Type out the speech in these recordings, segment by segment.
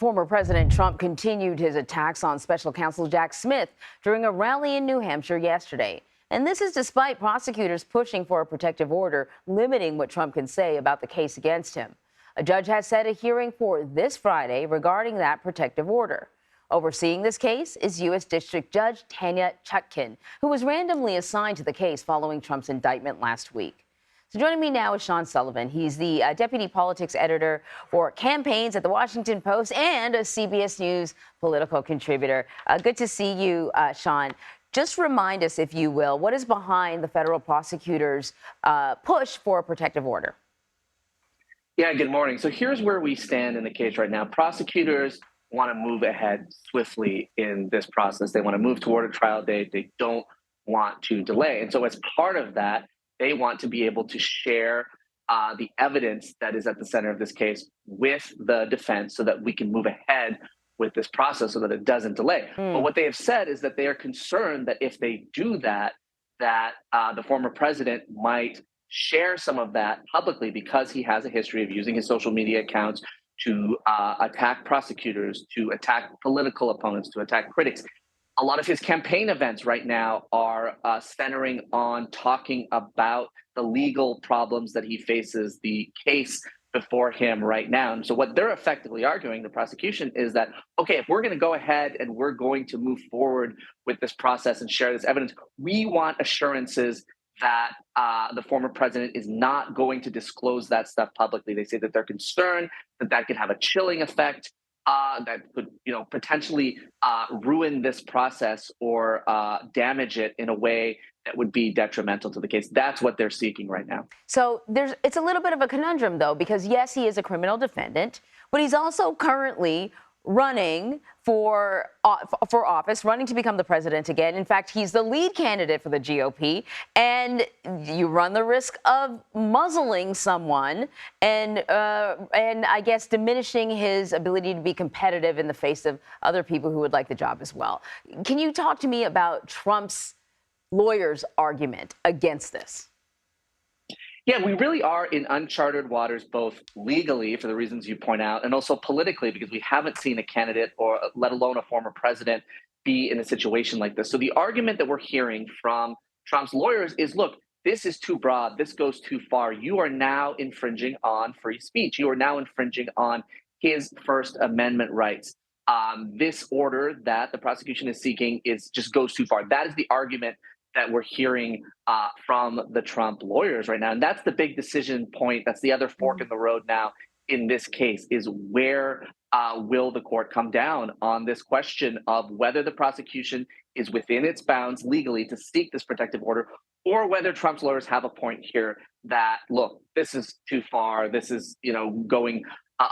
Former President Trump continued his attacks on special counsel Jack Smith during a rally in New Hampshire yesterday. And this is despite prosecutors pushing for a protective order limiting what Trump can say about the case against him. A judge has set a hearing for this Friday regarding that protective order. Overseeing this case is U.S. District Judge Tanya Chutkin, who was randomly assigned to the case following Trump's indictment last week. So joining me now is Sean Sullivan. He's the deputy politics editor for campaigns at the Washington Post and a CBS News political contributor. Good to see you, Sean. Just remind us, if you will, what is behind the federal prosecutors' push for a protective order? Yeah, good morning. So here's where we stand in the case right now. Prosecutors want to move ahead swiftly in this process. They want to move toward a trial date. They don't want to delay. And so as part of that, they want to be able to share the evidence that is at the center of this case with the defense so that we can move ahead with this process so that it doesn't delay. But what they have said is that they are concerned that if they do that, the former president might share some of that publicly because he has a history of using his social media accounts to attack prosecutors, to attack political opponents, to attack critics. A lot of his campaign events right now are centering on talking about the legal problems that he faces, the case before him right now. And so what they're effectively arguing, the prosecution, is that, okay, if we're going to go ahead and we're going to move forward with this process and share this evidence, we want assurances that the former president is not going to disclose that stuff publicly. They say that they're concerned that that could have a chilling effect, that could, potentially ruin this process or damage it in a way that would be detrimental to the case. That's what they're seeking right now. So it's a little bit of a conundrum, though, because yes, he is a criminal defendant, but he's also currently running for office, running to become the president again. In fact, he's the lead candidate for the GOP, and you run the risk of muzzling someone and I guess diminishing his ability to be competitive in the face of other people who would like the job as well. Can you talk to me about Trump's lawyers' argument against this? Yeah, we really are in uncharted waters, both legally, for the reasons you point out, and also politically, because we haven't seen a candidate, or let alone a former president, be in a situation like this. So the argument that we're hearing from Trump's lawyers is, look, this is too broad. This goes too far. You are now infringing on free speech. You are now infringing on his First Amendment rights. This order that the prosecution is seeking just goes too far. That is the argument that we're hearing from the Trump lawyers right now. And that's the big decision point. That's the other fork in the road now in this case, is where will the court come down on this question of whether the prosecution is within its bounds legally to seek this protective order, or whether Trump's lawyers have a point here that, look, this is too far. This is, going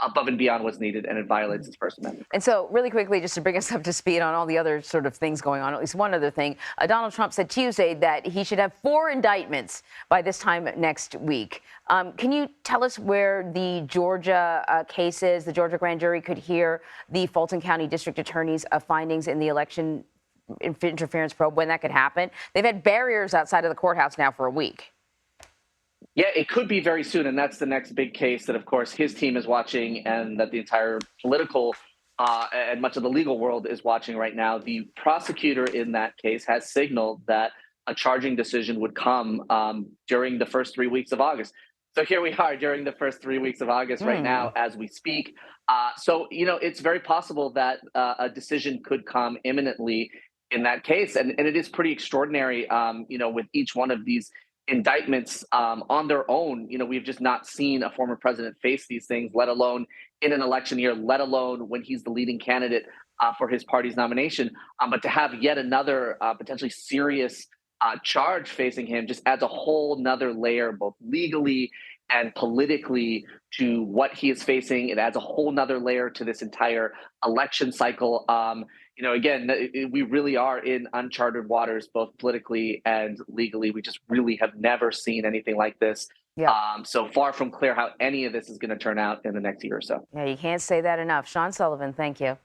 above and beyond what's needed, and it violates its First Amendment. And so really quickly, just to bring us up to speed on all the other sort of things going on, at least one other thing, Donald Trump said Tuesday that he should have 4 indictments by this time next week. Can you tell us where the Georgia case is? The Georgia grand jury could hear the Fulton County District Attorney's findings in the election interference probe, when that could happen. They've had barriers outside of the courthouse now for a week. Yeah, it could be very soon. And that's the next big case that, of course, his team is watching, and that the entire political and much of the legal world is watching right now. The prosecutor in that case has signaled that a charging decision would come during the first 3 weeks of August. So here we are during the first 3 weeks of August right now as we speak. So, it's very possible that a decision could come imminently in that case. And it is pretty extraordinary, with each one of these indictments on their own. We've just not seen a former president face these things, let alone in an election year, let alone when he's the leading candidate for his party's nomination. But to have yet another potentially serious charge facing him just adds a whole nother layer, both legally and politically, to what he is facing. It adds a whole nother layer to this entire election cycle. Again, we really are in uncharted waters, both politically and legally. We just really have never seen anything like this. Yeah. So far from clear how any of this is going to turn out in the next year or so. Yeah, you can't say that enough. Sean Sullivan, thank you.